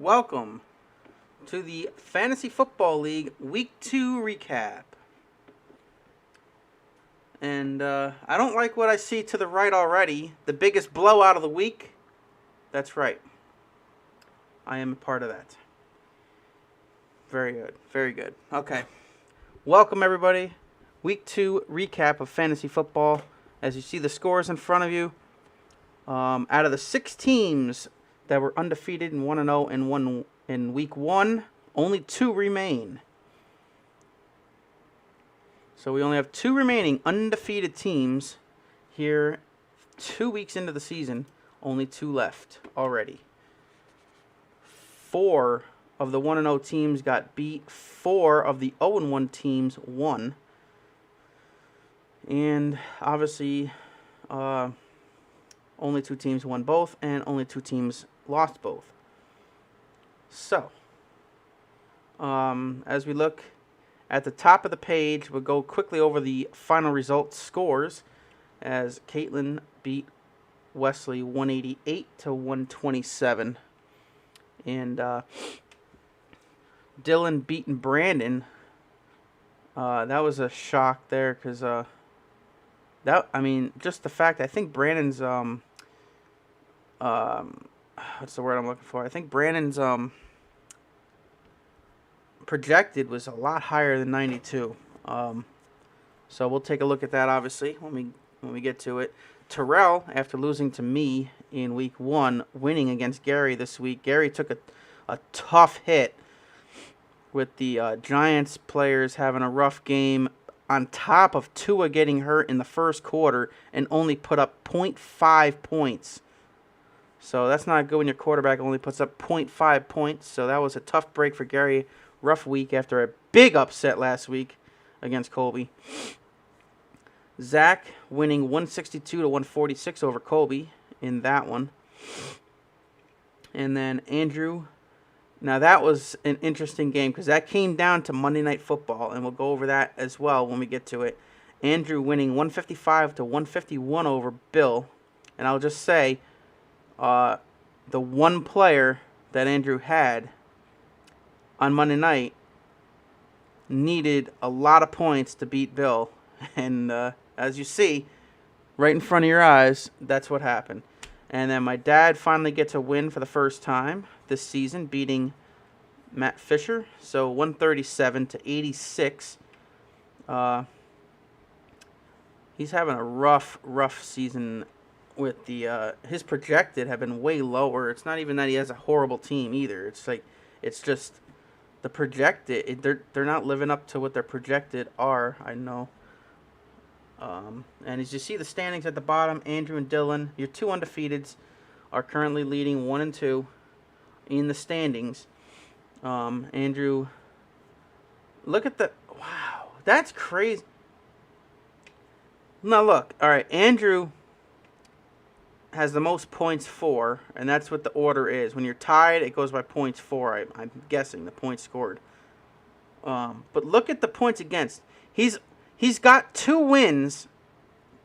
Welcome to the Fantasy Football League Week 2 recap. And I don't like what I see to the right already. The biggest blowout of the week. That's right. I am a part of that. Very good. Very good. Okay. Welcome, everybody. Week 2 recap of fantasy football. As you see the scores in front of you, out of the 6 teams that were undefeated and 1-0 and won in week 1, only 2 remain. So we only have 2 remaining undefeated teams here 2 weeks into the season. Only 2 left already. 4 of the 1-0 teams got beat. 4 of the 0-1 teams won. And obviously, only 2 teams won both, and only 2 teams lost both. So, as we look at the top of the page, we'll go quickly over the final results scores, as Caitlin beat Wesley 188 to 127, and Dylan beating Brandon. That was a shock there, because just the fact, I think Brandon's what's the word I'm looking for? I think Brandon's projected was a lot higher than 92. So we'll take a look at that, obviously, when we get to it. Terrell, after losing to me in week 1, winning against Gary this week. Gary took a tough hit with the Giants players having a rough game, on top of Tua getting hurt in the first quarter and only put up 0.5 points. So that's not good when your quarterback only puts up 0.5 points. So that was a tough break for Gary. Rough week after a big upset last week against Colby. Zach winning 162 to 146 over Colby in that one. And then Andrew. Now that was an interesting game because that came down to Monday Night Football, and we'll go over that as well when we get to it. Andrew winning 155 to 151 over Bill. And I'll just say, the one player that Andrew had on Monday night needed a lot of points to beat Bill. And as you see, right in front of your eyes, that's what happened. And then my dad finally gets a win for the first time this season, beating Matt Fisher. So 137 to 86. He's having a rough season with the his projected have been way lower. It's not even that he has a horrible team either. It's just the projected, they're not living up to what their projected are, I know. And as you see the standings at the bottom, Andrew and Dylan, your 2 undefeateds, are currently leading 1 and 2 in the standings. Andrew, look at the, wow, that's crazy. Now look, all right, Andrew has the most points for, and that's what the order is. When you're tied, it goes by points for. I'm guessing the points scored. But look at the points against. He's got 2 wins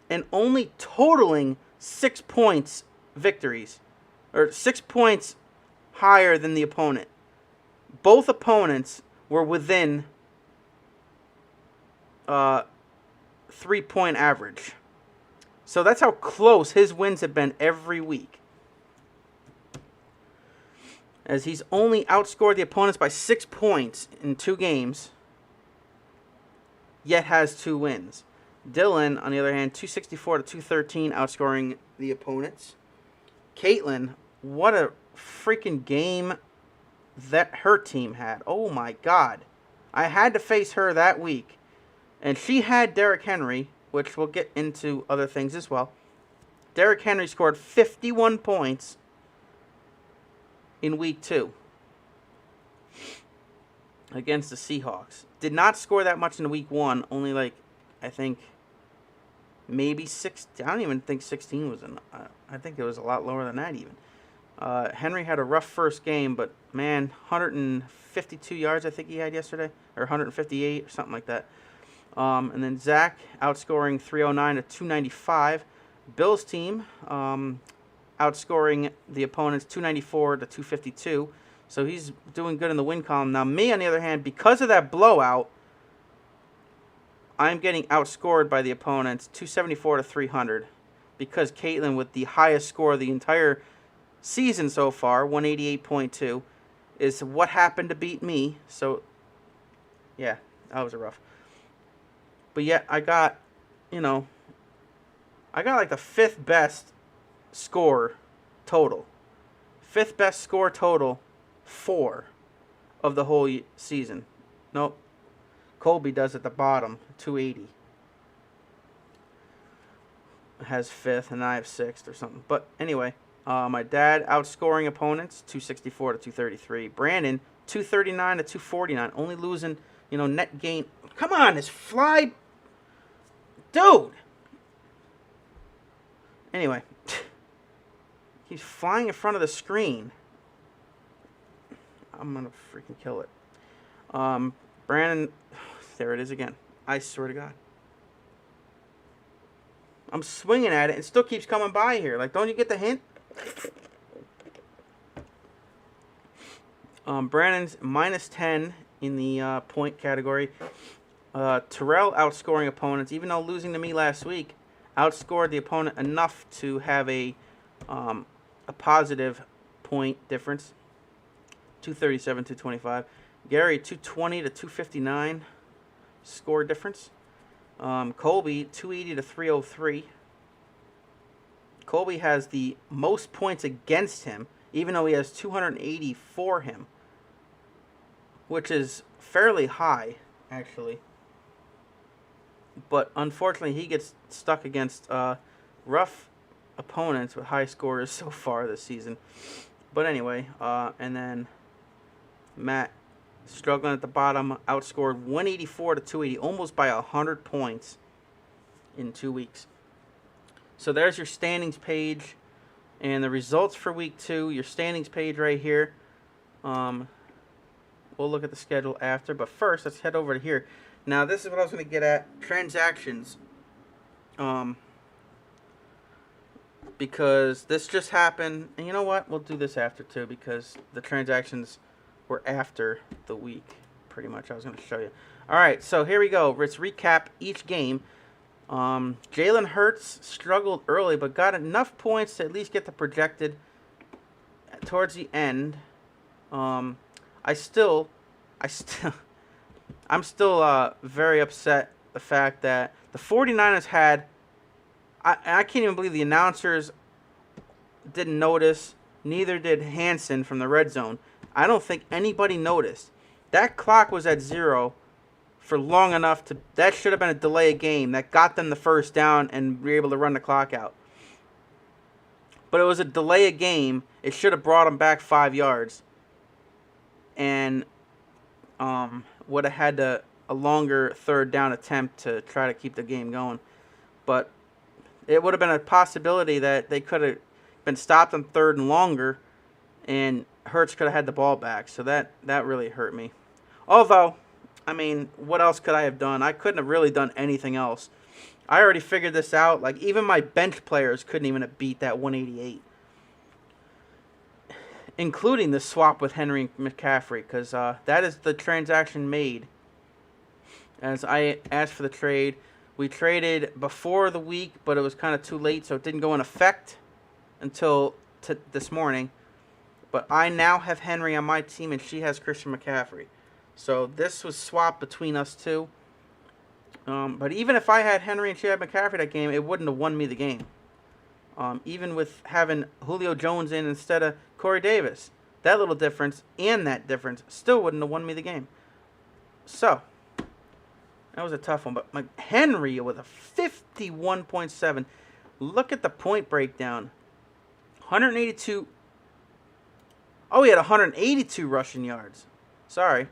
and only totaling 6 points victories, or 6 points higher than the opponent. Both opponents were within 3-point average. So that's how close his wins have been every week. As he's only outscored the opponents by 6 points in 2 games, yet has 2 wins. Dylan, on the other hand, 264 to 213, outscoring the opponents. Caitlin, what a freaking game that her team had. Oh my God. I had to face her that week. And she had Derrick Henry, which we'll get into other things as well. Derrick Henry scored 51 points in week 2 against the Seahawks. Did not score that much in week 1. Only I think maybe 6. I don't even think 16 was enough. I think it was a lot lower than that even. Henry had a rough first game, but man, 152 yards I think he had yesterday, or 158 or something like that. And then Zach outscoring 309 to 295. Bill's team outscoring the opponents 294 to 252. So he's doing good in the win column. Now me, on the other hand, because of that blowout, I'm getting outscored by the opponents 274 to 300. Because Caitlin, with the highest score of the entire season so far, 188.2, is what happened to beat me. So, yeah, that was rough. But yet, I got like the 5th best score total. 5th best score total, 4 of the whole season. Nope. Colby does at the bottom, 280. Has 5th, and I have 6th or something. But anyway, my dad outscoring opponents, 264 to 233. Brandon, 239 to 249. Only losing, net gain. Come on, this fly. Dude. Anyway. He's flying in front of the screen. I'm going to freaking kill it. Brandon. There it is again. I swear to God. I'm swinging at it and still keeps coming by here. Like, don't you get the hint? Brandon's minus 10 in the point category. Terrell outscoring opponents, even though losing to me last week, outscored the opponent enough to have a positive point difference. 237, 225. Gary, 220 to 259 score difference. Colby, 280 to 303. Colby has the most points against him, even though he has 280 for him, which is fairly high, actually. But unfortunately, he gets stuck against rough opponents with high scores so far this season. But anyway, and then Matt, struggling at the bottom, outscored 184 to 280, almost by 100 points in 2 weeks. So there's your standings page and the results for week 2. Your standings page right here. We'll look at the schedule after, but first let's head over to here. Now this is what I was going to get at, transactions. Because this just happened, and you know what? We'll do this after too, because the transactions were after the week, pretty much. I was going to show you. All right, so here we go. Let's recap each game. Jalen Hurts struggled early, but got enough points to at least get the projected towards the end. I'm still very upset the fact that the 49ers had. I can't even believe the announcers didn't notice. Neither did Hansen from the red zone. I don't think anybody noticed. That clock was at 0 for long enough to. That should have been a delay of game that got them the first down and were able to run the clock out. But it was a delay of game. It should have brought them back 5 yards. And would have had a longer third down attempt to try to keep the game going. But it would have been a possibility that they could have been stopped on 3rd and longer, and Hurts could have had the ball back. So that really hurt me. Although, I mean, what else could I have done? I couldn't have really done anything else. I already figured this out. Like, even my bench players couldn't even have beat that 188. Including the swap with Henry McCaffrey, because that is the transaction made. As I asked for the trade, we traded before the week, but it was kind of too late, so it didn't go in effect until this morning. But I now have Henry on my team, and she has Christian McCaffrey. So this was swapped between us two. But even if I had Henry and she had McCaffrey that game, it wouldn't have won me the game. Even with having Julio Jones in instead of Corey Davis. That little difference and that difference still wouldn't have won me the game. So, that was a tough one. But Henry with a 51.7. Look at the point breakdown. 182. Oh, he had 182 rushing yards. Sorry.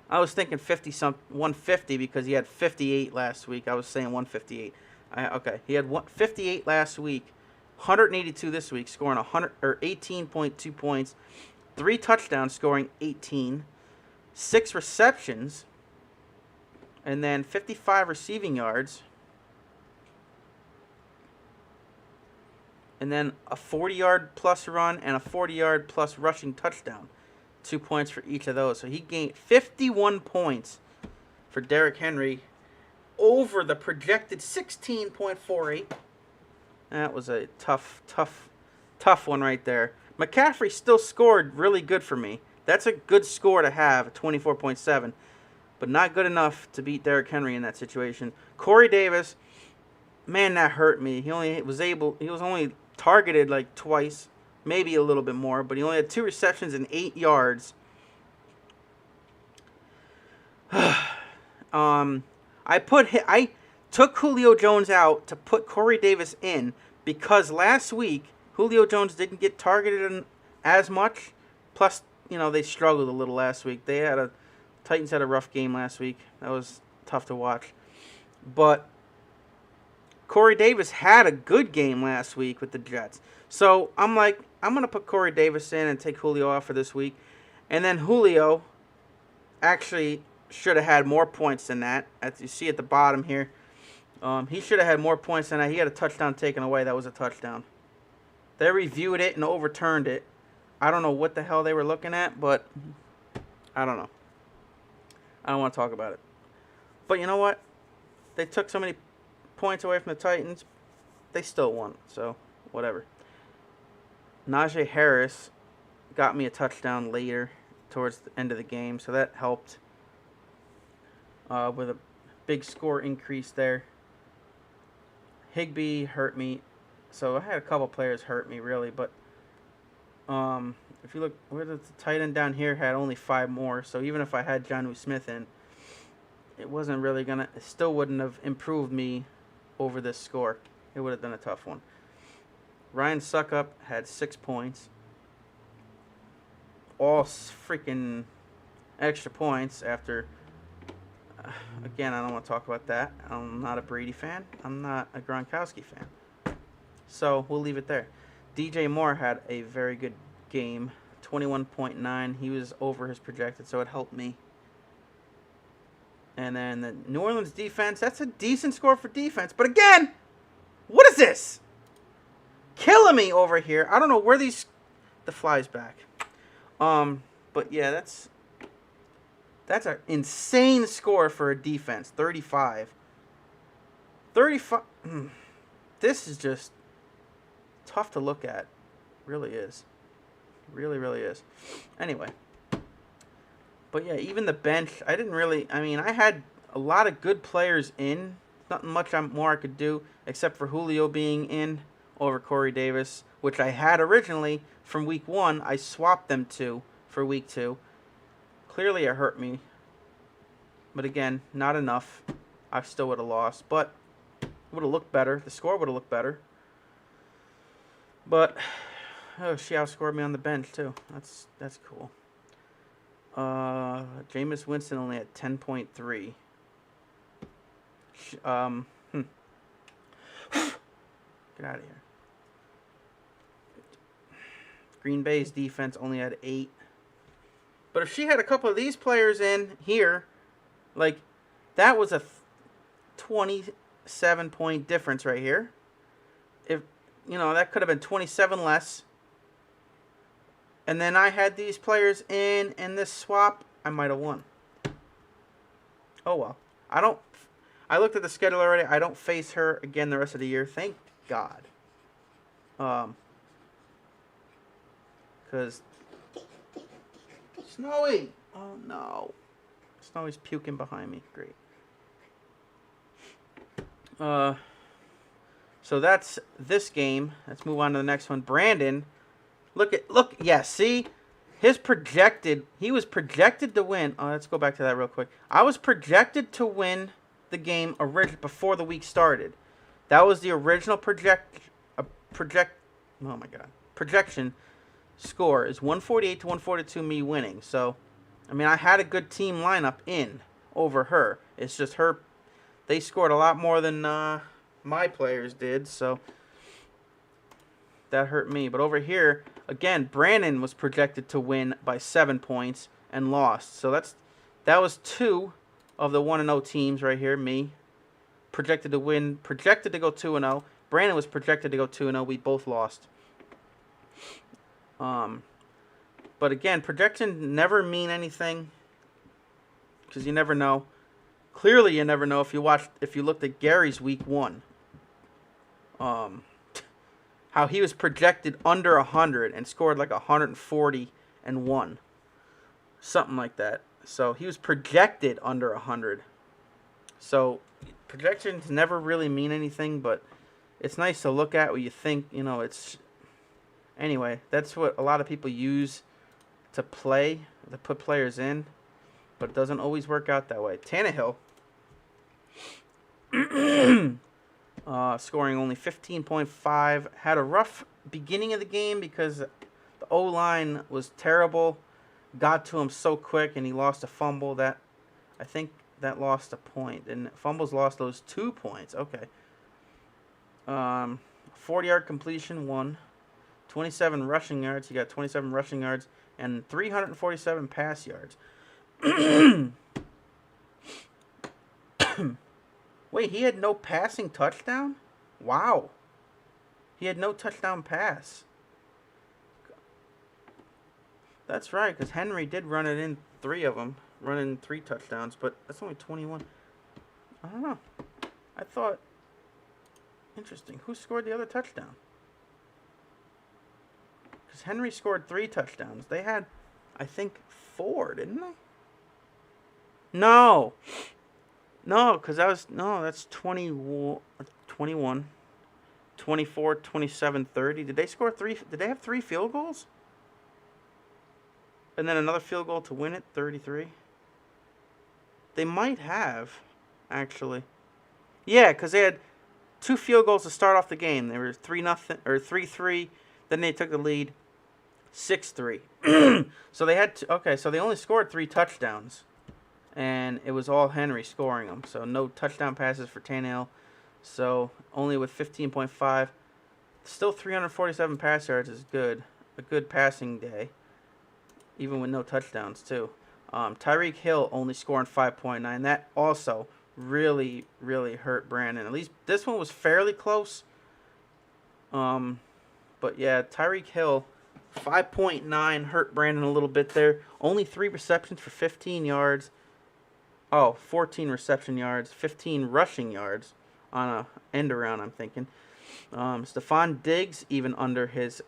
I was thinking 150 because he had 58 last week. I was saying 158. Okay, he had 58 last week, 182 this week, scoring 18.2 points, 3 touchdowns, scoring 18, 6 receptions, and then 55 receiving yards, and then a 40-yard plus run and a 40-yard plus rushing touchdown. 2 points for each of those. So he gained 51 points for Derrick Henry over the projected 16.48. That was a tough one right there. McCaffrey still scored really good for me. That's a good score to have, 24.7. But not good enough to beat Derrick Henry in that situation. Corey Davis, man, that hurt me. He was only targeted like twice, maybe a little bit more, but he only had 2 receptions and 8 yards. I took Julio Jones out to put Corey Davis in because last week Julio Jones didn't get targeted as much. Plus, they struggled a little last week. Titans had a rough game last week. That was tough to watch. But Corey Davis had a good game last week with the Jets. So I'm like, I'm going to put Corey Davis in and take Julio off for this week. And then Julio actually should have had more points than that. As you see at the bottom here, he should have had more points than that. He had a touchdown taken away. That was a touchdown. They reviewed it and overturned it. I don't know what the hell they were looking at, but I don't know. I don't want to talk about it. But you know what? They took so many points away from the Titans. They still won. So, whatever. Najee Harris got me a touchdown later towards the end of the game. So that helped with a big score increase there. Higbee hurt me. So I had a couple players hurt me, really. But if you look, where the tight end down here had only 5 more. So even if I had Jonnu Smith in, it wasn't really going to, it still wouldn't have improved me over this score. It would have been a tough one. Ryan Suckup had 6 points. All freaking extra points after, again, I don't want to talk about that. I'm not a Brady fan. I'm not a Gronkowski fan. So we'll leave it there. DJ Moore had a very good game, 21.9. He was over his projected, so it helped me. And then the New Orleans defense, that's a decent score for defense. But again, what is this? Killing me over here. I don't know where the fly's back. But yeah, that's an insane score for a defense, 35. 35. This is just tough to look at. Really is. Really, really is. Anyway. But yeah, even the bench, I had a lot of good players in. Nothing much more I could do except for Julio being in over Corey Davis, which I had originally from week 1. I swapped them to for week 2. Clearly it hurt me. But again, not enough. I still would have lost. But it would have looked better. The score would have looked better. But she outscored me on the bench too. That's cool. Jameis Winston only had 10.3. Get out of here. Green Bay's defense only had 8. But if she had a couple of these players in here, like, that was a 27-point difference right here. If, that could have been 27 less. And then I had these players in this swap, I might have won. Oh, well. I looked at the schedule already. I don't face her again the rest of the year. Thank God. Because Snowy. Oh, no. Snowy's puking behind me. Great. So that's this game. Let's move on to the next one. Brandon. Yeah, see? He was projected to win. Oh, let's go back to that real quick. I was projected to win the game before the week started. That was the original projection score is 148 to 142, me winning. So, I had a good team lineup in over her. It's just they scored a lot more than my players did, so that hurt me. But over here, again, Brandon was projected to win by 7 points and lost. So that was 2 of the 1-0 teams right here. Me projected to win, projected to go 2-0. Brandon was projected to go 2-0. We both lost. But But again, projections never mean anything because you never know. Clearly, you never know if you looked at Gary's week 1. How he was projected under 100 and scored like 140 and won. Something like that. So he was projected under 100. So projections never really mean anything, but it's nice to look at what you think, it's... Anyway, that's what a lot of people use to put players in, but it doesn't always work out that way. Tannehill, scoring only 15.5, had a rough beginning of the game because the O-line was terrible, got to him so quick, and he lost a fumble. I think that lost a point, and fumbles lost those 2 points. Okay. 40-yard completion, 1. 27 rushing yards. He got 27 rushing yards and 347 pass yards. Wait, he had no passing touchdown? Wow. He had no touchdown pass. That's right, because Henry did run it in 3 of them. Run in 3 touchdowns, but that's only 21. I don't know. I thought... Interesting. Who scored the other touchdown? Because Henry scored 3 touchdowns. They had, I think, 4, didn't they? No. No, because that's 21, 24, 27, 30. Did they score 3? Did they have 3 field goals? And then another field goal to win it, 33. They might have, actually. Yeah, because they had 2 field goals to start off the game. They were 3-0 or 3-3. Then they took the lead, 6-3. So they had so they only scored 3 touchdowns, and it was all Henry scoring them. So no touchdown passes for Tannehill. So only with 15.5, still 347 pass yards is good. A good passing day, even with no touchdowns too. Tyreek Hill only scoring 5.9. That also really, really hurt Brandon. At least this one was fairly close. But yeah, Tyreek Hill, 5.9 hurt Brandon a little bit there. Only 3 receptions for 15 yards. 14 reception yards, 15 rushing yards on a end around, I'm thinking. Stephon Diggs even under his...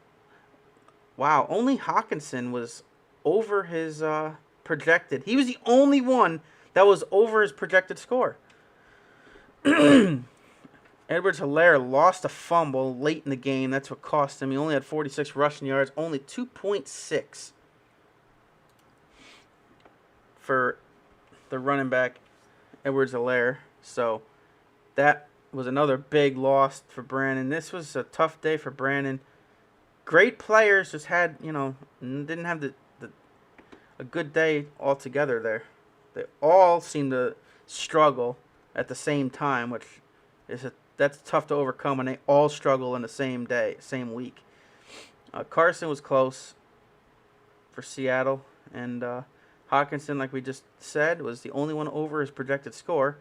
Wow, only Hawkinson was over his projected. He was the only one that was over his projected score. Edwards-Helaire lost a fumble late in the game. That's what cost him. He only had 46 rushing yards, only 2.6 for the running back, Edwards-Helaire. So that was another big loss for Brandon. This was a tough day for Brandon. Great players, just had, didn't have a good day altogether there. They all seem to struggle at the same time, which that's tough to overcome, and they all struggle in the same day, same week. Carson was close for Seattle, and Hawkinson, like we just said, was the only one over his projected score.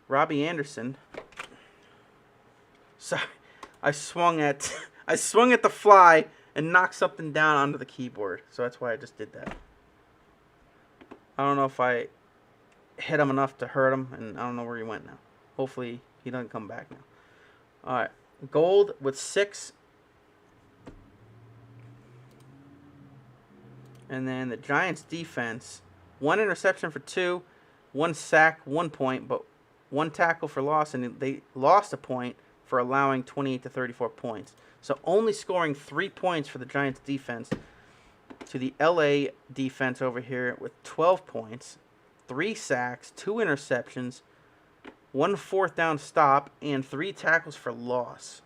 Robbie Anderson. Sorry, I swung at the fly and knocked something down onto the keyboard, so that's why I just did that. I don't know if I hit him enough to hurt him, and I don't know where he went now. Hopefully he doesn't come back now. All right, Gold with 6. And then the Giants defense, 1 interception for 2, 1 sack, 1 point, but 1 tackle for loss, and they lost a point for allowing 28 to 34 points. So only scoring 3 points for the Giants defense to the LA defense over here with 12 points, 3 sacks, 2 interceptions, 1 fourth down stop, and 3 tackles for loss.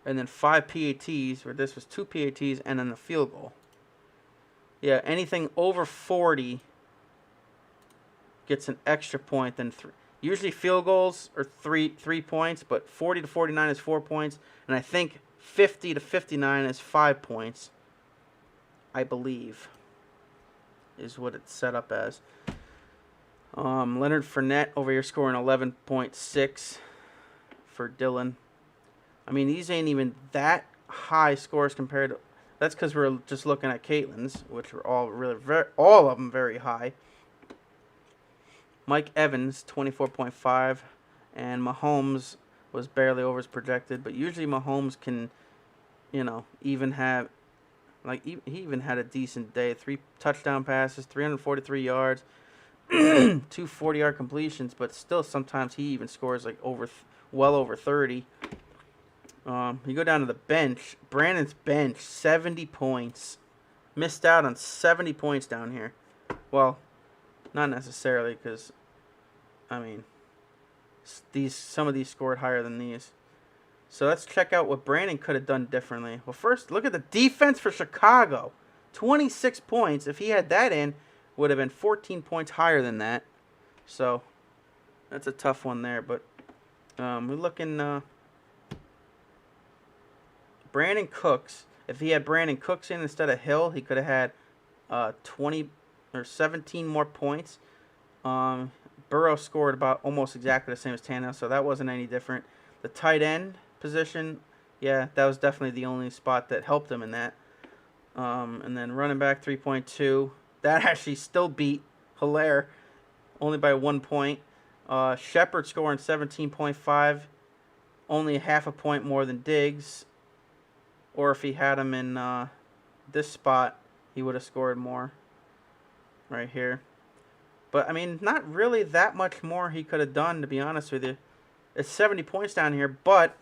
And then 5 PATs, where this was 2 PATs and then a field goal. Yeah, anything over 40 gets an extra point than 3. Usually field goals are 3 points, but 40 to 49 is 4 points, and I think 50 to 59 is 5 points, I believe, is what it's set up as. Leonard Fournette over here scoring 11.6 for Dylan. I mean, these ain't even that high scores compared to. That's because we're just looking at Caitlin's, which were all really all of them very high. Mike Evans 24.5, and Mahomes was barely over as projected. But usually Mahomes can, even have. Like, he even had a decent day. 3 touchdown passes, 343 yards, 2 40-yard completions, but still sometimes he even scores like well over 30. You go down to the bench. Brandon's bench, 70 points. Missed out on 70 points down here. Well, not necessarily, because, some of these scored higher than these. So let's check out what Brandon could have done differently. Well, first, look at the defense for Chicago. 26 points. If he had that in, would have been 14 points higher than that. So that's a tough one there. But we're looking... Brandon Cooks. If he had Brandon Cooks in instead of Hill, he could have had 20 or 17 more points. Burrow scored about almost exactly the same as Tannehill, so that wasn't any different. The tight end position, yeah, that was definitely the only spot that helped him in that. And then running back 3.2, that actually still beat Hilaire only by 1 point. Shepard scoring 17.5, only half a point more than Diggs. Or if he had him in this spot, he would have scored more right here. But, not really that much more he could have done, to be honest with you. It's 70 points down here, but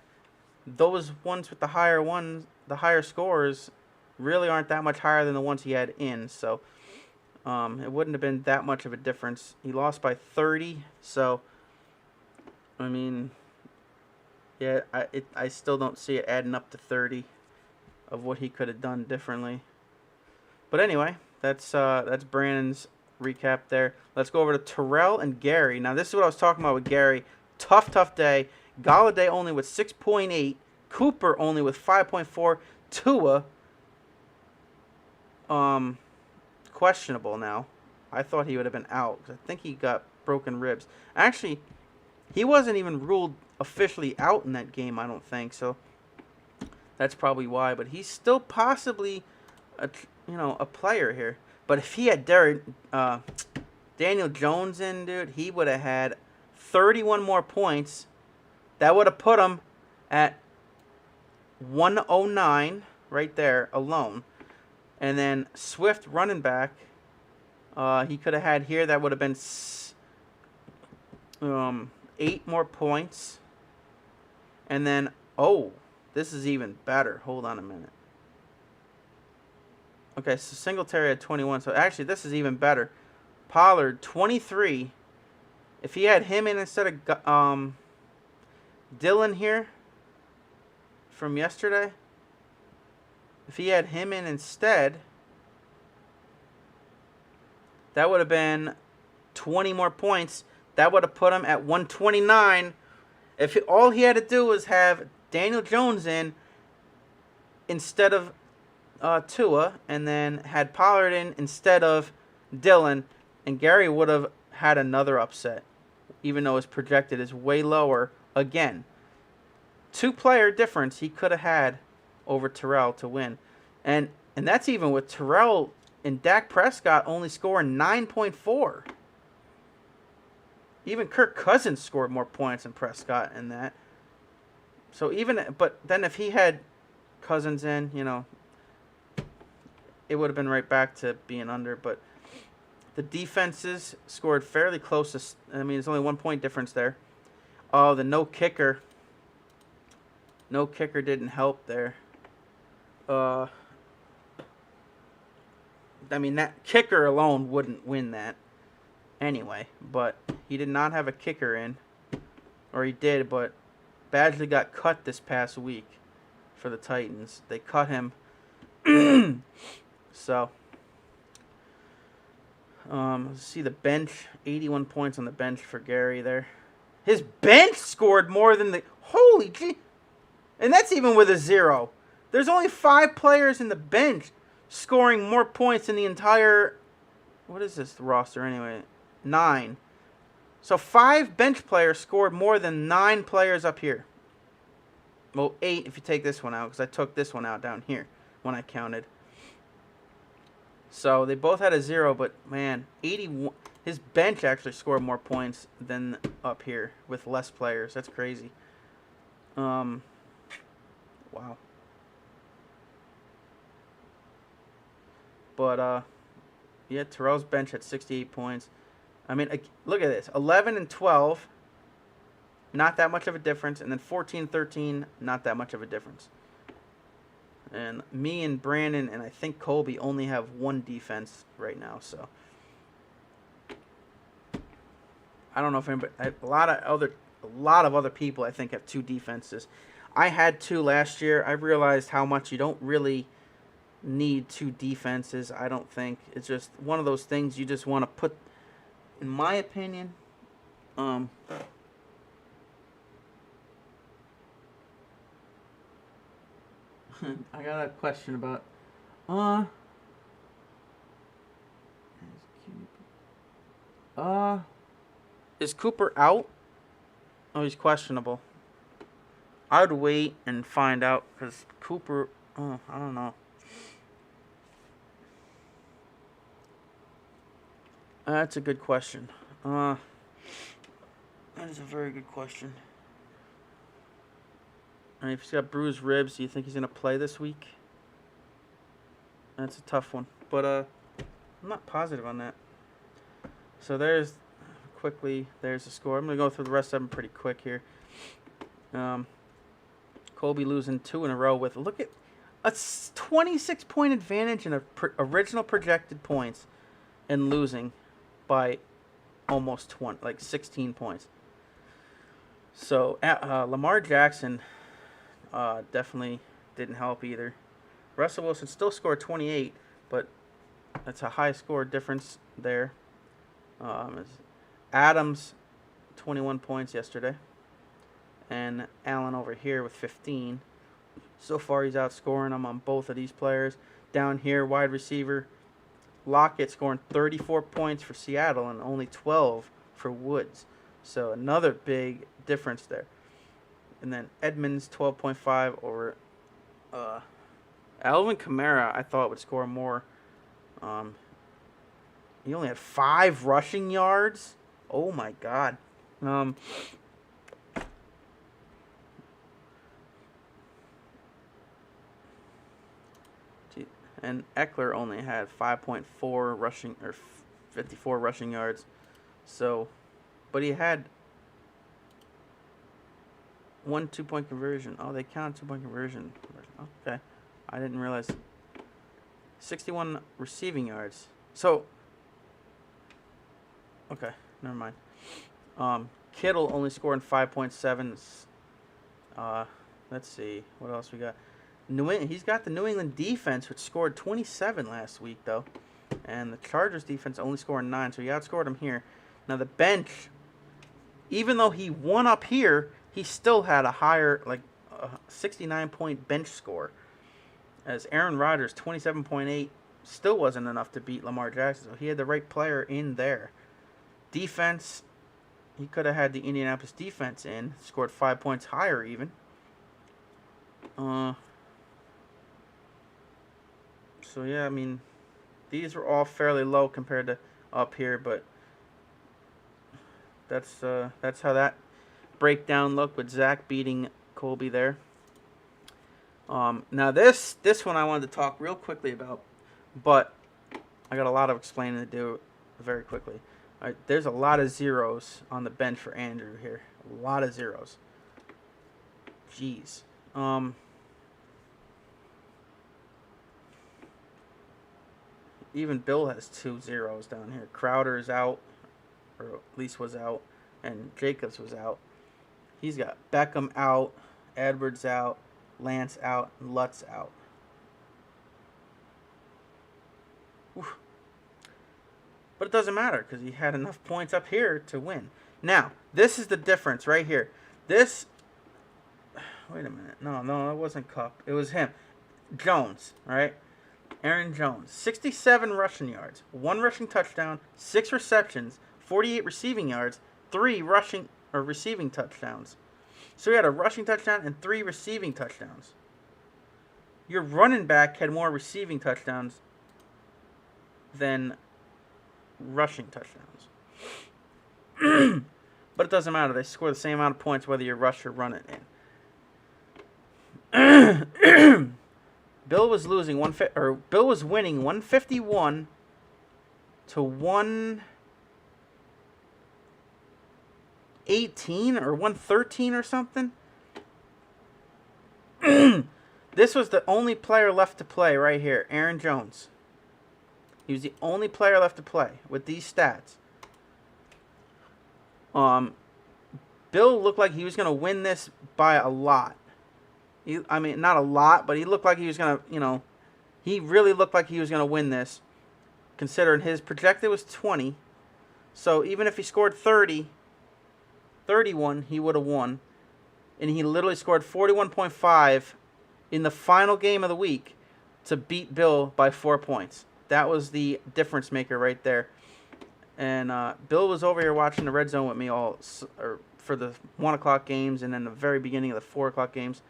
those ones with the higher scores, really aren't that much higher than the ones he had in. So, it wouldn't have been that much of a difference. He lost by 30, so, yeah, I still don't see it adding up to 30 of what he could have done differently. But anyway, that's Brandon's recap there. Let's go over to Terrell and Gary. Now, this is what I was talking about with Gary. Tough day. Galladay only with 6.8. Cooper only with 5.4. Tua, questionable now. I thought he would have been out, because I think he got broken ribs. Actually, he wasn't even ruled officially out in that game, I don't think. So that's probably why. But he's still possibly a player here. But if he had Daniel Jones in, dude, he would have had 31 more points. That would have put him at 109 right there alone. And then Swift running back, he could have had here. That would have been 8 more points. And then, this is even better. Hold on a minute. Okay, so Singletary had 21. So actually, this is even better. Pollard, 23. If he had him in instead of Dylan here from yesterday, if he had him in instead, that would have been 20 more points. That would have put him at 129. If all he had to do was have Daniel Jones in instead of Tua, and then had Pollard in instead of Dylan, and Gary would have had another upset, even though his projected is way lower. Again, 2-player difference he could have had over Terrell to win. And that's even with Terrell and Dak Prescott only scoring 9.4. Even Kirk Cousins scored more points than Prescott in that. So but then if he had Cousins in, it would have been right back to being under. But the defenses scored fairly close to, there's only 1 point difference there. Oh, the no kicker. No kicker didn't help there. That kicker alone wouldn't win that anyway. But he did not have a kicker in. Or he did, but Badgley got cut this past week for the Titans. They cut him. So, let's see the bench. 81 points on the bench for Gary there. His bench scored more than the... Holy gee. And that's even with a 0. There's only 5 players in the bench scoring more points than the entire... What is this roster anyway? 9. So 5 bench players scored more than 9 players up here. Well, 8 if you take this one out, because I took this one out down here when I counted. So they both had a 0, but man, 81. His bench actually scored more points than up here with less players. That's crazy. Wow. But yeah, Terrell's bench had 68 points. I mean, look at this: 11 and 12, not that much of a difference, and then 14 and 13, not that much of a difference. And me and Brandon and I think Colby only have 1 defense right now, so I don't know if anybody. A lot of other people I think have 2 defenses. I had 2 last year. I realized how much you don't really need 2 defenses. I don't think it's just one of those things you just want to put. In my opinion, I got a question about is Cooper out? Oh, he's questionable. I would wait and find out because Cooper. Oh, I don't know. That's a good question. That is a very good question. And if he's got bruised ribs, do you think he's going to play this week? That's a tough one. But I'm not positive on that. So there's the score. I'm going to go through the rest of them pretty quick here. Colby losing 2 in a row with, look at, a 26-point advantage in original projected points and losing by almost 20, like 16 points. So Lamar Jackson definitely didn't help either. Russell Wilson still scored 28, but that's a high score difference there. Adams, 21 points yesterday. And Allen over here with 15. So far, he's outscoring them on both of these players. Down here, wide receiver, Lockett scoring 34 points for Seattle and only 12 for Woods. So another big difference there. And then Edmonds, 12.5 over Alvin Kamara, I thought would score more. He only had 5 rushing yards. Oh, my God. And Eckler only had 5.4 rushing or 54 rushing yards. So, but he had 1 2-point conversion. Oh, they count 2-point conversion. Okay, I didn't realize. 61 receiving yards. So, okay, never mind. Kittle only scoring 5.7. Let's see what else we got. He's got the New England defense, which scored 27 last week, though. And the Chargers defense only scoring 9, so he outscored him here. Now, the bench, even though he won up here, he still had a higher, like, 69-point bench score. As Aaron Rodgers, 27.8, still wasn't enough to beat Lamar Jackson. So he had the right player in there. Defense, he could have had the Indianapolis defense in, scored 5 points higher even. So, yeah, I mean, these were all fairly low compared to up here, but that's how that breakdown looked with Zach beating Colby there. Now, this one I wanted to talk real quickly about, but I got a lot of explaining to do very quickly. All right, there's a lot of zeros on the bench for Andrew here. A lot of zeros. Jeez. Even Bill has 2 zeros down here. Crowder is out, or at least was out, and Jacobs was out. He's got Beckham out, Edwards out, Lance out, and Lutz out. Oof. But it doesn't matter because he had enough points up here to win. Now, this is the difference right here. This, wait a minute. No, it wasn't Cup. It was him. Jones, right? Aaron Jones, 67 rushing yards, 1 rushing touchdown, 6 receptions, 48 receiving yards, 3 rushing or receiving touchdowns. So he had a rushing touchdown and 3 receiving touchdowns. Your running back had more receiving touchdowns than rushing touchdowns. But it doesn't matter. They score the same amount of points whether you rush or run it in. Bill was winning 151 to 118 or 113 or something. This was the only player left to play right here, Aaron Jones. He was the only player left to play with these stats. Bill looked like he was going to win this by a lot. Not a lot, but he looked like he was going to, he really looked like he was going to win this, considering his projected was 20. So even if he scored 31, he would have won. And he literally scored 41.5 in the final game of the week to beat Bill by 4 points. That was the difference maker right there. And Bill was over here watching the Red Zone with me for the 1 o'clock games and then the very beginning of the 4 o'clock games.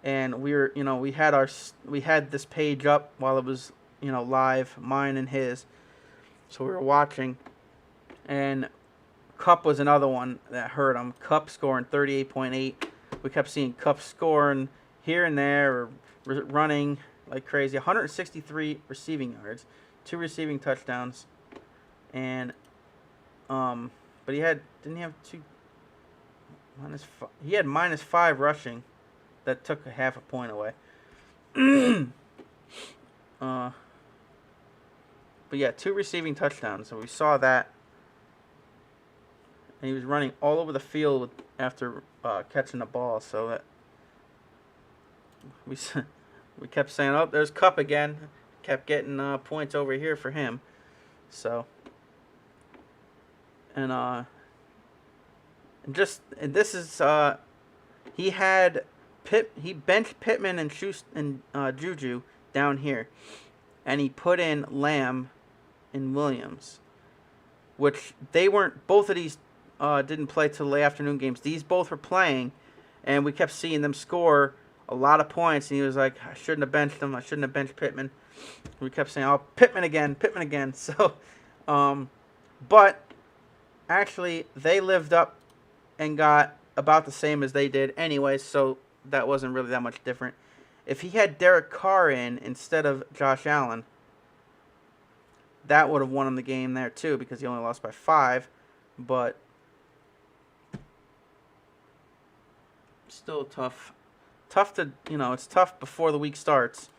And we were, we had this page up while it was, live, mine and his. So we were watching. And Cup was another one that hurt him. Cup scoring 38.8. We kept seeing Cup scoring here and there or running like crazy. 163 receiving yards, 2 receiving touchdowns. And but didn't he have 2 -5? He had -5 rushing. That took a half a point away. But yeah, 2 receiving touchdowns. So we saw that. And he was running all over the field after catching the ball. So that we kept saying, "Oh, there's Cup again." Kept getting points over here for him. So this is he had he benched Pittman and Juju down here, and he put in Lamb and Williams, which they weren't. Both of these didn't play till the afternoon games. These both were playing, and we kept seeing them score a lot of points. And he was like, "I shouldn't have benched him. I shouldn't have benched Pittman." We kept saying, "Oh, Pittman again." So, but actually, they lived up and got about the same as they did anyway, so that wasn't really that much different. If he had Derek Carr in instead of Josh Allen, that would have won him the game there too, because he only lost by 5. But still tough to, it's tough before the week starts.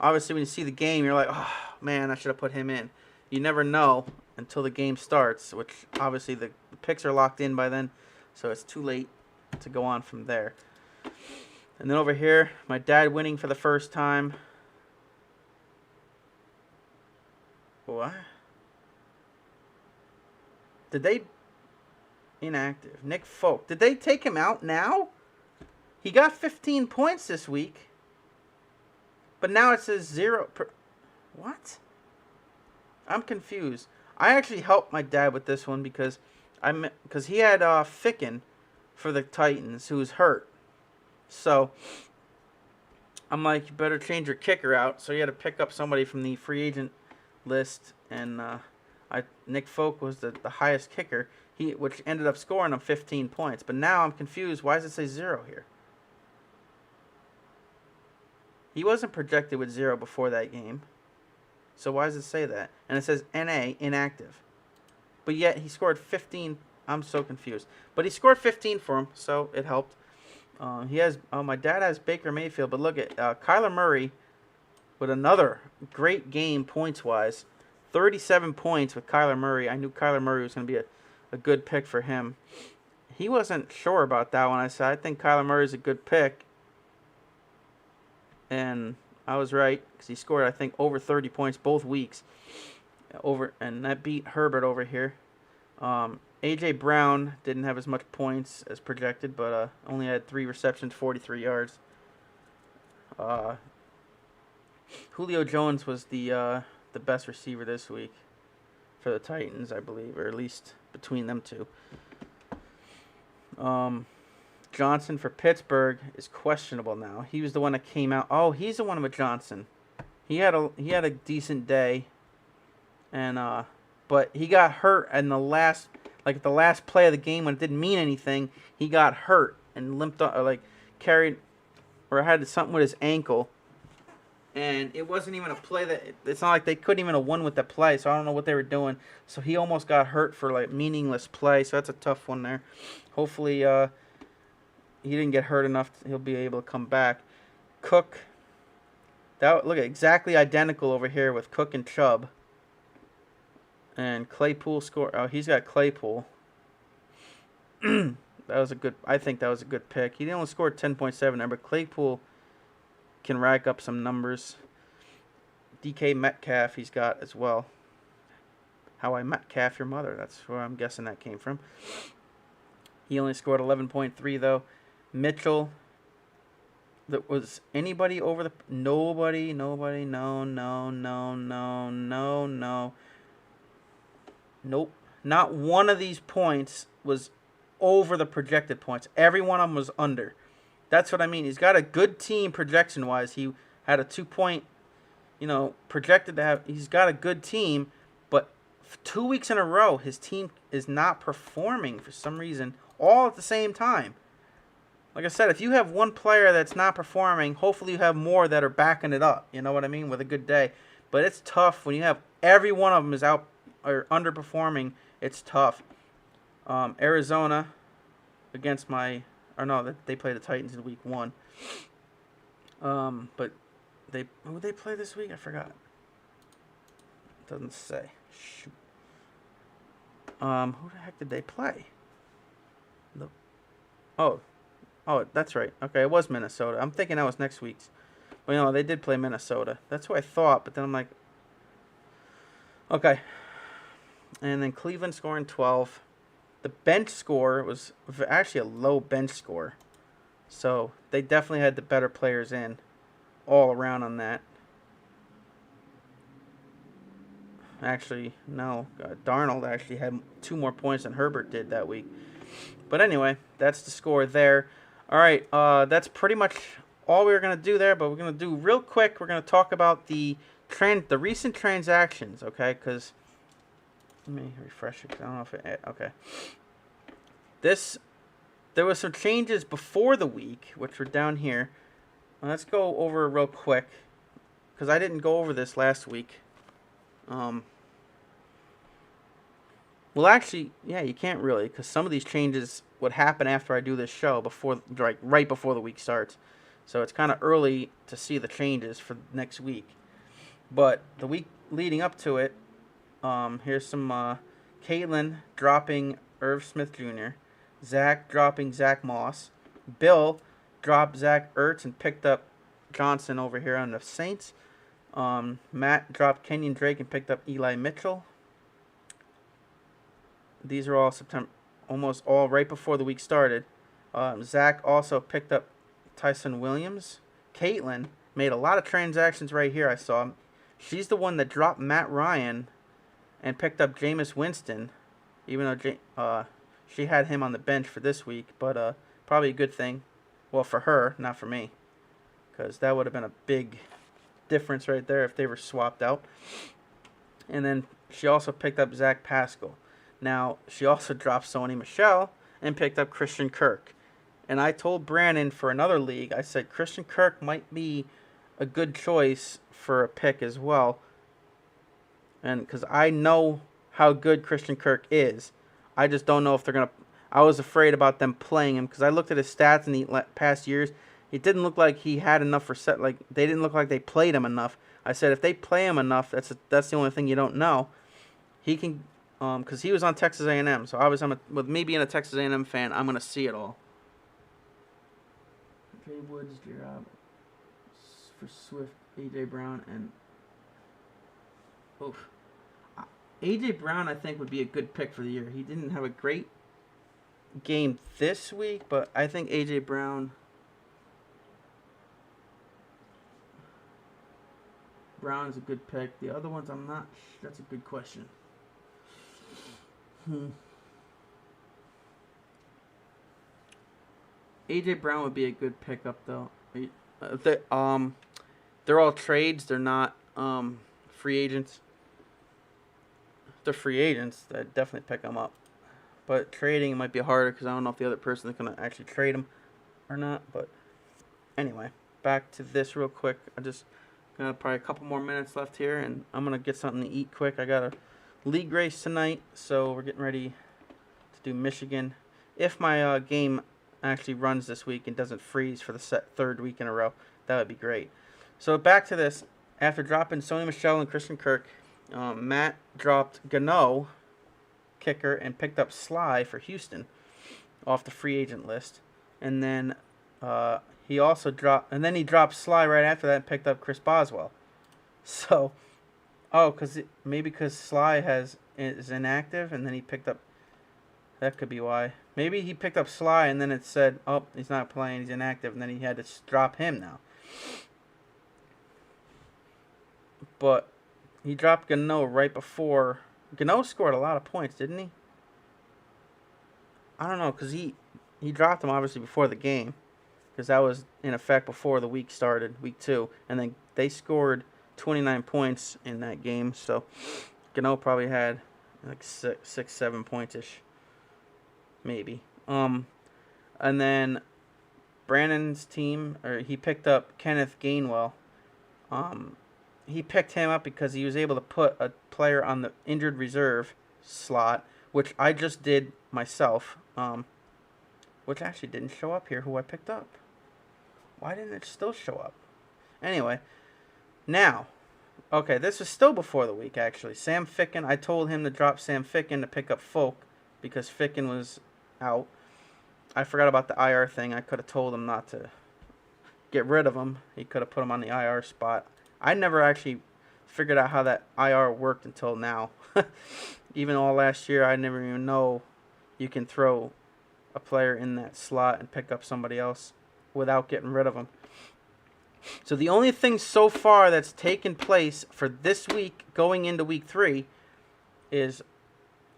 Obviously, when you see the game, you're like, "Oh man, I should have put him in." You never know until the game starts, which obviously the picks are locked in by then, so it's too late to go on from there. And then over here, my dad winning for the first time. What? Did they... Inactive. Nick Folk. Did they take him out now? He got 15 points this week. But now it says 0. What? I'm confused. I actually helped my dad with this one because he had Ficken for the Titans, who's hurt. So I'm like, you better change your kicker out. So he had to pick up somebody from the free agent list, and Nick Folk was the highest kicker, which ended up scoring him 15 points. But now I'm confused. Why does it say 0 here? He wasn't projected with 0 before that game. So why does it say that? And it says NA, inactive. But yet he scored 15. I'm so confused. But he scored 15 for him, so it helped. My dad has Baker Mayfield, but look at Kyler Murray with another great game points-wise. 37 points with Kyler Murray. I knew Kyler Murray was going to be a good pick for him. He wasn't sure about that one. I said, I think Kyler Murray's a good pick. And I was right, because he scored, I think, over 30 points both weeks. And that beat Herbert over here. A.J. Brown didn't have as much points as projected, but only had 3 receptions, 43 yards. Julio Jones was the best receiver this week for the Titans, I believe, or at least between them two. Johnson for Pittsburgh is questionable now. He was the one that came out. Oh, he's the one with Johnson. He had a decent day, and but he got hurt in the last play of the game when it didn't mean anything. He got hurt and limped or carried or had something with his ankle, and it wasn't even a play that it's not like they couldn't even have won with the play. So I don't know what they were doing. So he almost got hurt for meaningless play. So that's a tough one there. Hopefully he didn't get hurt enough. He'll be able to come back. Cook. Look at exactly identical over here with Cook and Chubb. And Claypool score. Oh, he's got Claypool. I think that was a good pick. He only scored 10.7 there, but Claypool can rack up some numbers. DK Metcalf he's got as well. How I Metcalf your mother. That's where I'm guessing that came from. He only scored 11.3 though. Mitchell. That was anybody over the nobody, no. Nope. Not one of these points was over the projected points. Every one of them was under. That's what I mean. He's got a good team projection wise. He had a 2-point, projected to have. He's got a good team, but 2 weeks in a row, his team is not performing for some reason all at the same time. Like I said, if you have one player that's not performing, hopefully you have more that are backing it up. You know what I mean? With a good day. But it's tough when you have every one of them is out or underperforming. It's tough. Arizona against they play the Titans in week 1. But who would they play this week? I forgot. It doesn't say. Shoot. Who the heck did they play? Oh, that's right. Okay, it was Minnesota. I'm thinking that was next week's. Well, they did play Minnesota. That's who I thought, but then I'm like, okay. And then Cleveland scoring 12. The bench score was actually a low bench score. So they definitely had the better players in all around on that. Actually, no. Darnold actually had 2 more points than Herbert did that week. But anyway, that's the score there. All right, that's pretty much all we were going to do there, but we're going to do real quick. We're going to talk about the recent transactions, okay? Because let me refresh it. I don't know if it... Okay. There was some changes before the week, which were down here. Let's go over real quick, because I didn't go over this last week. Well, actually, yeah, you can't really, because some of these changes would happen after I do this show, right before the week starts. So it's kind of early to see the changes for next week. But the week leading up to it, here's some Caitlin dropping Irv Smith Jr., Zach dropping Zach Moss, Bill dropped Zach Ertz and picked up Johnson over here on the Saints. Matt dropped Kenyon Drake and picked up Eli Mitchell. These are all almost all right before the week started. Zach also picked up Tyson Williams. Caitlin made a lot of transactions right here, I saw. She's the one that dropped Matt Ryan and picked up Jameis Winston, even though she had him on the bench for this week. But probably a good thing. Well, for her, not for me. Because that would have been a big difference right there if they were swapped out. And then she also picked up Zach Pascal. Now, she also dropped Sony Michel and picked up Christian Kirk. And I told Brandon for another league, I said Christian Kirk might be a good choice for a pick as well. And because I know how good Christian Kirk is. I just don't know if they're going to... I was afraid about them playing him because I looked at his stats in the past years. It didn't look like he had enough for set. Like, they didn't look like they played him enough. I said if they play him enough, that's the only thing you don't know. He can... because he was on Texas A&M, so obviously with me being a Texas A&M fan, I'm gonna see it all. Trey Woods, J-Rob for Swift, AJ Brown, and AJ Brown I think would be a good pick for the year. He didn't have a great game this week, but I think AJ Brown is a good pick. The other ones I'm not. That's a good question. A.J. Brown would be a good pickup, though. They're all trades. They're not free agents. If they're free agents, I'd definitely pick them up. But trading might be harder because I don't know if the other person is going to actually trade them or not. But anyway, back to this real quick. I just got probably a couple more minutes left here, and I'm going to get something to eat quick. I got a league race tonight, so we're getting ready to do Michigan. If my game actually runs this week and doesn't freeze for the third week in a row, that would be great. So back to this. After dropping Sony Michel and Christian Kirk, Matt dropped Gano, kicker, and picked up Sly for Houston off the free agent list. And then he also dropped Sly right after that and picked up Chris Boswell. So, because Sly is inactive, and then he picked up. That could be why. Maybe he picked up Sly and then it said, oh, he's not playing, he's inactive, and then he had to drop him now. But he dropped Gano right before. Gano scored a lot of points, didn't he? I don't know, because he dropped him obviously before the game, because that was in effect before the week started, week 2. And then they scored 29 points in that game, so Gano probably had like 6-7 points-ish. Maybe. And then Brandon's team, he picked up Kenneth Gainwell. He picked him up because he was able to put a player on the injured reserve slot, which I just did myself, which actually didn't show up here, who I picked up. Why didn't it still show up? Anyway, now, okay, this is still before the week, actually. Sam Ficken, I told him to drop Sam Ficken to pick up Folk because Ficken was out. I forgot about the IR thing. I could have told him not to get rid of him. He could have put him on the IR spot. I never actually figured out how that IR worked until now. Even all last year, I never even know you can throw a player in that slot and pick up somebody else without getting rid of them. So the only thing so far that's taken place for this week going into week 3 is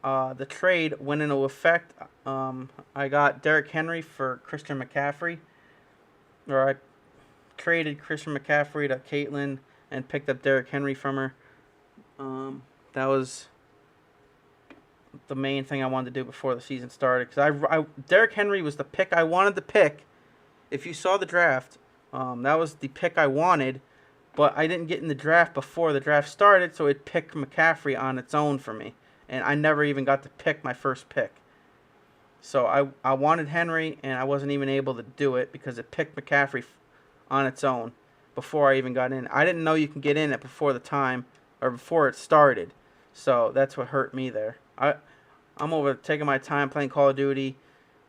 the trade went into effect. I got Derrick Henry for Christian McCaffrey. Or I traded Christian McCaffrey to Caitlin and picked up Derrick Henry from her. That was the main thing I wanted to do before the season started. Because Derrick Henry was the pick I wanted to pick. If you saw the draft, that was the pick I wanted. But I didn't get in the draft before the draft started, so it picked McCaffrey on its own for me. And I never even got to pick my first pick. So I wanted Henry, and I wasn't even able to do it because it picked McCaffrey on its own before I even got in. I didn't know you can get in it before the time or before it started. So that's what hurt me there. I'm over taking my time playing Call of Duty,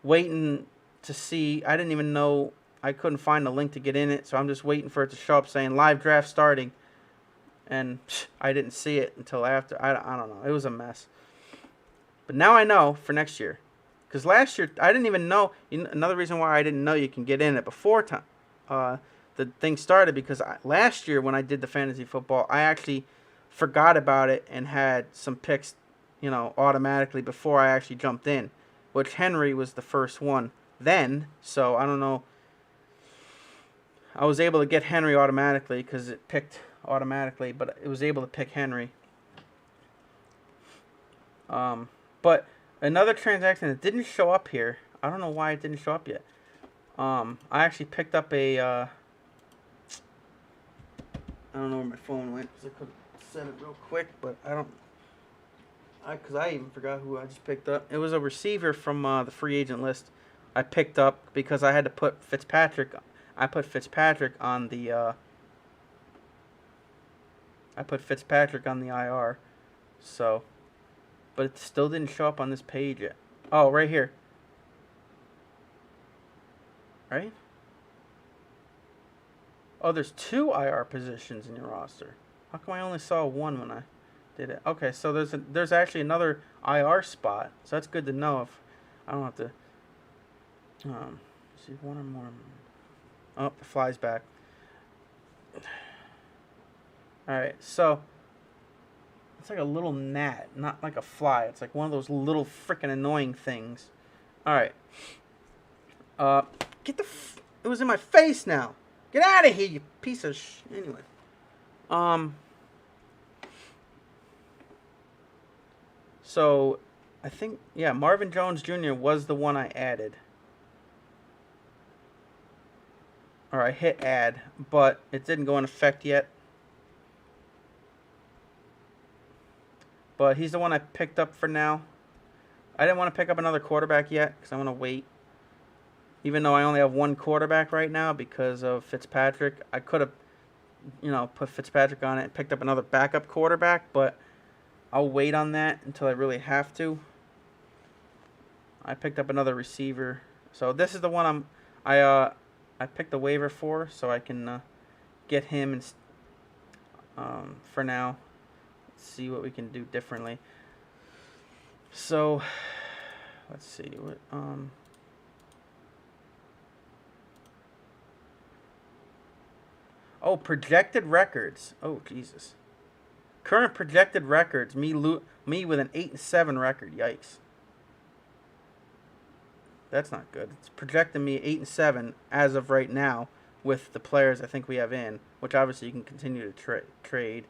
waiting to see. I didn't even know. I couldn't find the link to get in it, so I'm just waiting for it to show up saying live draft starting. And I didn't see it until after. I don't know. It was a mess. But now I know for next year. Because last year, I didn't even know. Another reason why I didn't know you can get in it before time, the thing started, because last year when I did the fantasy football, I actually forgot about it and had some picks, automatically before I actually jumped in. Which Henry was the first one then. So I don't know. I was able to get Henry automatically because it picked automatically, but it was able to pick Henry. But another transaction that didn't show up here, I don't know why it didn't show up yet. I actually picked up a, I don't know where my phone went because I could set it real quick, but because I even forgot who I just picked up. It was a receiver from the free agent list I picked up because I had to put Fitzpatrick. I put Fitzpatrick on the IR, so, but it still didn't show up on this page yet. Oh, right here. Right? Oh, there's 2 IR positions in your roster. How come I only saw one when I did it? Okay, so there's actually another IR spot, so that's good to know. If I don't have to see one or more. Oh, it flies back. Alright, so it's like a little gnat, not like a fly. It's like one of those little freaking annoying things. Alright. Get the... It was in my face now. Get out of here, you piece of Anyway. So, I think... Yeah, Marvin Jones Jr. was the one I added. Or I hit add, but it didn't go in effect yet. But he's the one I picked up for now. I didn't want to pick up another quarterback yet because I want to wait. Even though I only have one quarterback right now because of Fitzpatrick. I could have, put Fitzpatrick on it and picked up another backup quarterback, but I'll wait on that until I really have to. I picked up another receiver. So this is the one I picked the waiver for, so I can get him for now. Let's see what we can do differently. So, let's see what Oh, projected records. Oh, Jesus. Current projected records. Me with an 8-7 record. Yikes. That's not good. It's projecting me 8-7 as of right now with the players I think we have in, which obviously you can continue to trade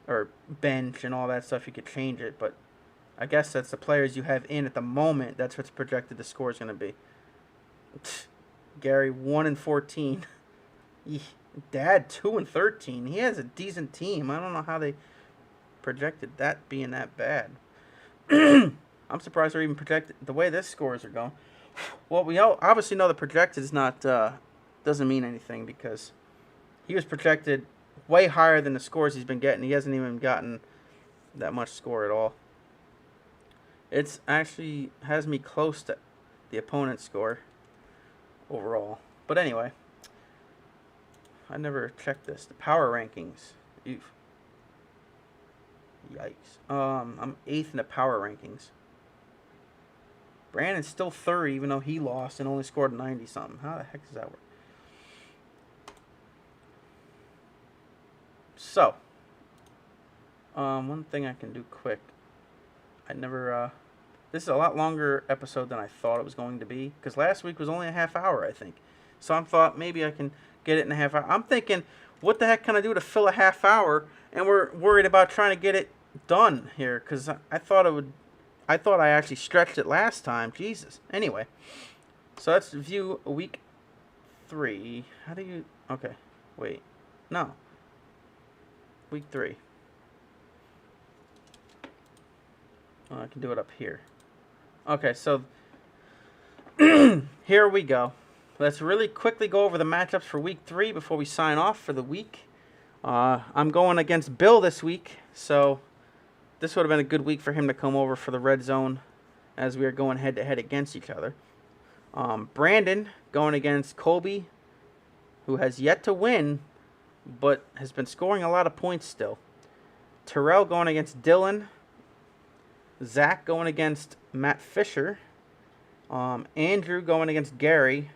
or bench and all that stuff. You could change it, but I guess that's the players you have in at the moment. That's what's projected the score is going to be. Gary 1-14. Dad 2-13. He has a decent team. I don't know how they projected that being that bad. I'm surprised they're even projected the way this scores are going. Well, we obviously know the projected is not doesn't mean anything because he was projected way higher than the scores he's been getting. He hasn't even gotten that much score at all. It's actually has me close to the opponent's score overall. But anyway, I never checked this. The power rankings. Oof. Yikes. I'm 8th in the power rankings. Brandon's still 3rd, even though he lost and only scored 90-something. How the heck does that work? So, one thing I can do quick. This is a lot longer episode than I thought it was going to be. Because last week was only a half hour, I think. So I thought maybe I can get it in a half hour. I'm thinking, what the heck can I do to fill a half hour? And we're worried about trying to get it done here. Because I thought I actually stretched it last time. Jesus. Anyway. So let's view week 3. How do you... Okay. Wait. No. Week 3. Oh, I can do it up here. Okay, so here we go. Let's really quickly go over the matchups for week 3 before we sign off for the week. I'm going against Bill this week, so this would have been a good week for him to come over for the red zone as we are going head-to-head against each other. Brandon going against Colby, who has yet to win, but has been scoring a lot of points still. Terrell going against Dylan. Zach going against Matt Fisher. Andrew going against Gary.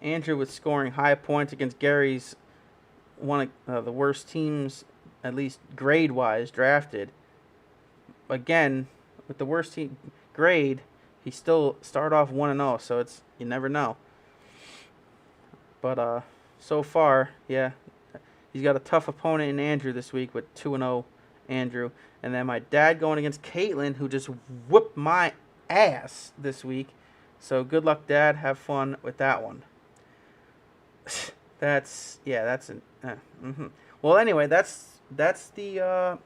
Andrew was scoring high points against Gary's one of the worst teams, at least grade-wise, drafted. Again, with the worst team grade, he still started off 1-0, so it's you never know. But so far, yeah, he's got a tough opponent in Andrew this week with 2-0 Andrew. And then my dad going against Caitlin, who just whooped my ass this week. So good luck, Dad. Have fun with that one. Well, anyway, that's the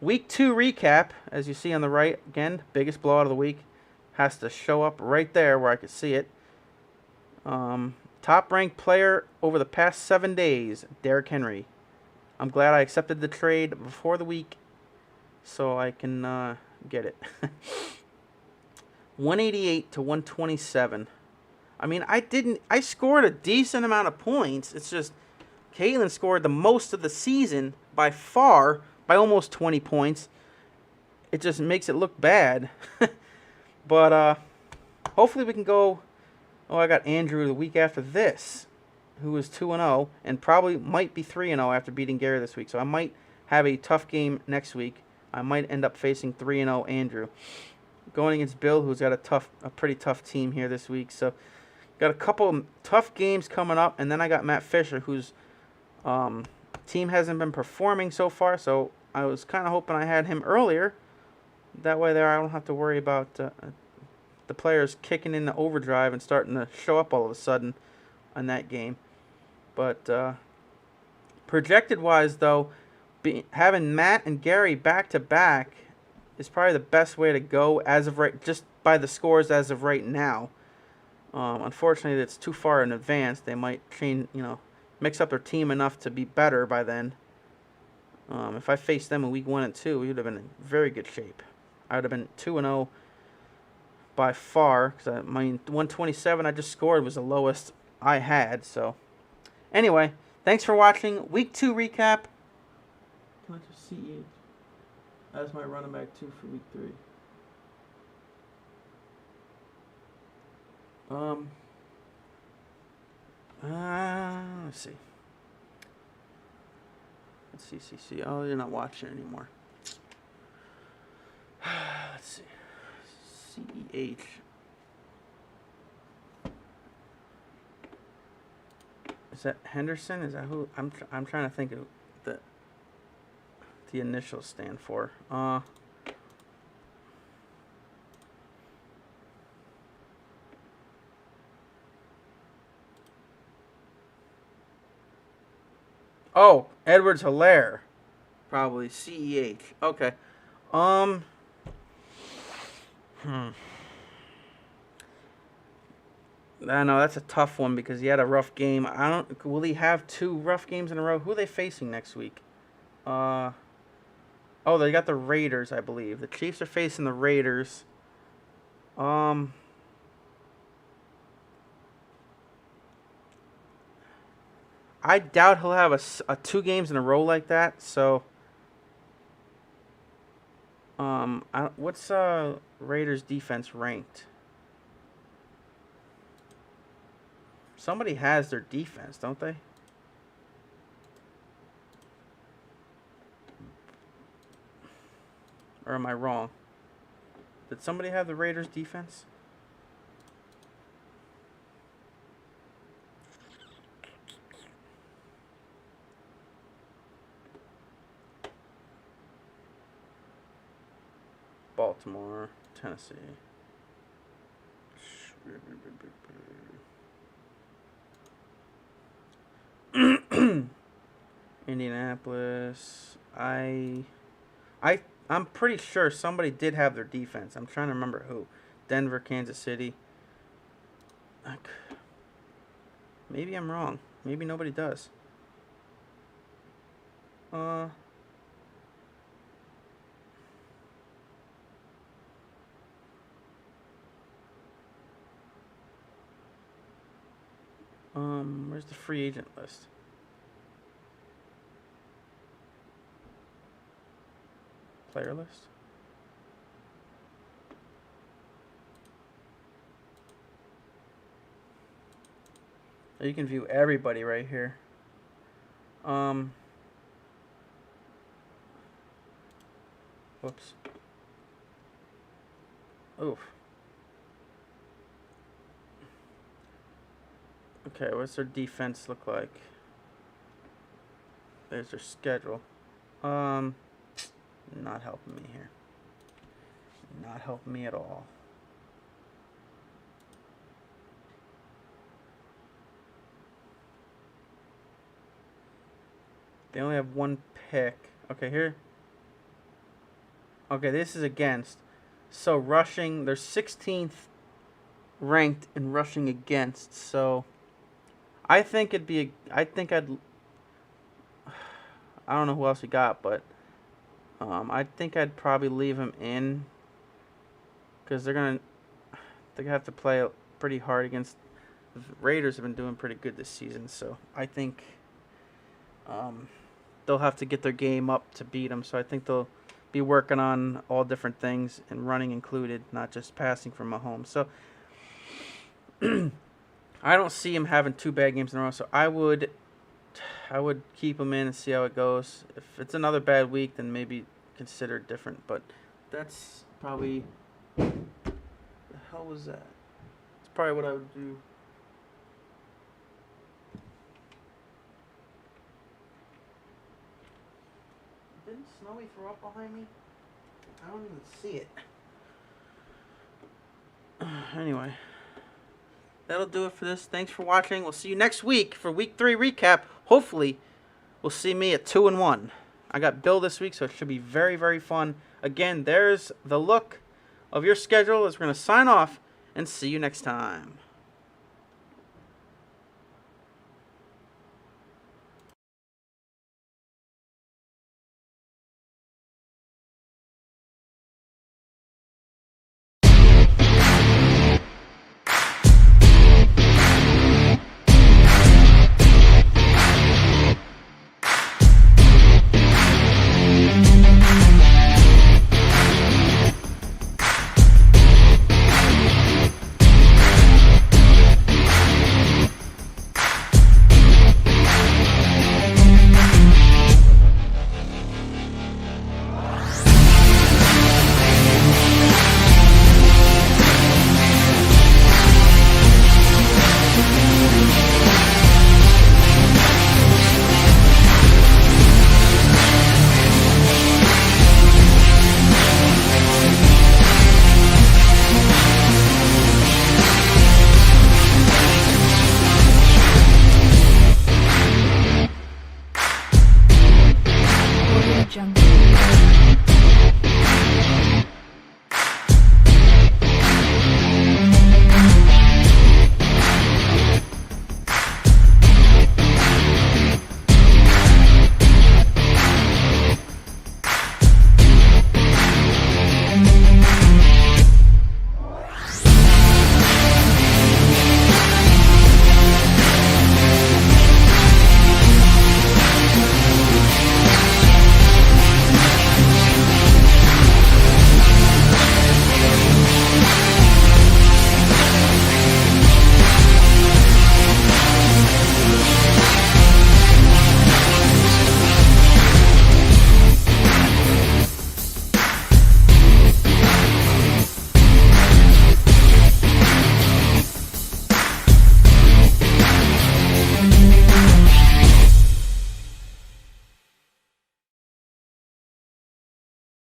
week 2 recap. As you see on the right, again, biggest blowout of the week. Has to show up right there where I can see it. Top ranked player over the past 7 days, Derrick Henry. I'm glad I accepted the trade before the week so I can get it. 188 to 127. I mean, I scored a decent amount of points. It's just Caitlin scored the most of the season by far, by almost 20 points. It just makes it look bad. But hopefully we can go. Oh, I got Andrew the week after this, who was 2-0 and probably might be 3-0 after beating Gary this week. So I might have a tough game next week. I might end up facing 3-0 Andrew. Going against Bill, who's got a pretty tough team here this week. So Got a couple tough games coming up, and then I got Matt Fisher, whose team hasn't been performing so far. So I was kind of hoping I had him earlier. That way, I don't have to worry about the players kicking into overdrive and starting to show up all of a sudden on that game. But projected wise, though, having Matt and Gary back to back is probably the best way to go as of right, just by the scores as of right now. Unfortunately, it's too far in advance. They might change, mix up their team enough to be better by then. If I faced them in week 1 and 2, we would have been in very good shape. I would have been 2-0 by far, because my 127 I just scored was the lowest I had. So, anyway, thanks for watching. Week 2 recap. Can I just see it? That's my running back 2 for week 3. Let's see. See. Oh, you're not watching anymore. Let's see. CEH. Is that Henderson? Is that who? I'm trying to think of the initials stand for. Oh, Edwards-Helaire. Probably CEH. Okay. I know that's a tough one because he had a rough game. Will he have 2 rough games in a row? Who are they facing next week? Oh, they got the Raiders, I believe. The Chiefs are facing the Raiders. I doubt he'll have a 2 games in a row like that. So, what's Raiders defense ranked? Somebody has their defense, don't they? Or am I wrong? Did somebody have the Raiders defense? Baltimore, Tennessee. Indianapolis. I'm pretty sure somebody did have their defense. I'm trying to remember who. Denver, Kansas City. Maybe I'm wrong. Maybe nobody does. Where's the free agent list? Player list? You can view everybody right here. Whoops. Oof. Okay, what's their defense look like? There's their schedule. Not helping me here. Not helping me at all. They only have 1 pick. Okay, here. Okay, this is against. So rushing, they're 16th ranked in rushing against. So I think it'd be. I don't know who else we got, but I think I'd probably leave him in because they're gonna have to play pretty hard against. The Raiders have been doing pretty good this season, so I think they'll have to get their game up to beat them. So I think they'll be working on all different things and running included, not just passing from Mahomes. So I don't see him having 2 bad games in a row. So I would keep him in and see how it goes. If it's another bad week, then maybe consider different. But that's probably the hell was that? It's probably what I would do. snow he threw up behind me? I don't even see it. Anyway, that'll do it for this. Thanks for watching. We'll see you next week for Week 3 recap. Hopefully, we'll see me at 2-1. I got Bill this week, so it should be very, very fun. Again, there's the look of your schedule as we're going to sign off and see you next time.